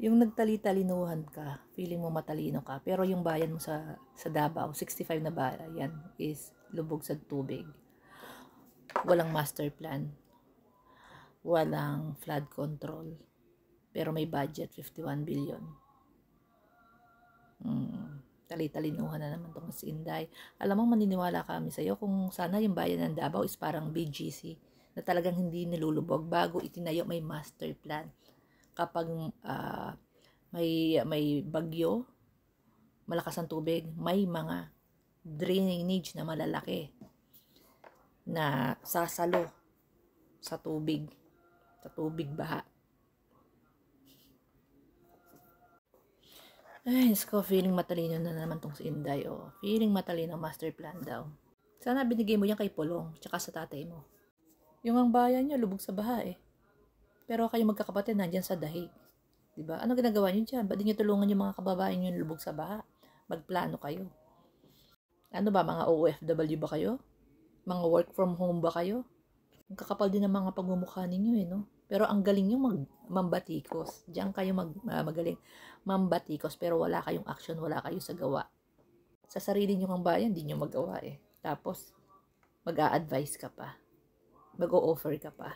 Yung nagtali-talinuhan ka, feeling mo matalino ka, pero yung bayan mo sa Davao, 65 na bayan is lubog sa tubig. Walang master plan, walang flood control, pero may budget 51 billion. Tali-talinuhan na naman tong si Inday. Alam mo, maniniwala kami sa'yo kung sana yung bayan ng Davao is parang BGC, na talagang hindi nilulubog bago itinayo, may master plan. Kapag may bagyo, malakas ang tubig, may mga drainage na malalaki na sasalo sa tubig baha. Ay, ko, feeling matalino na naman tong si Inday. Oh. Feeling matalino, master plan daw. Sana binigay mo yan kay Pulong, tsaka sa tatay mo. Yung ang bayan nyo, lubog sa baha eh. Pero kayo magkakapatid, nandyan sa dahig. Diba? Ano ginagawa nyo dyan? Ba't di nyo tulungan yung mga kababayan nyo lubog sa baha? Magplano kayo. Ano ba, mga OFW ba kayo? Mga work from home ba kayo? Ang kakapal din ng mga pagmumukha ninyo eh, no? Pero ang galing nyo mambatikos. Diyan kayo magaling mambatikos, pero wala kayong action, wala kayo sa gawa. Sa sarili nyo ng bayan, di nyo magawa eh. Tapos, mag-a-advise ka pa. Mag-o-offer ka pa.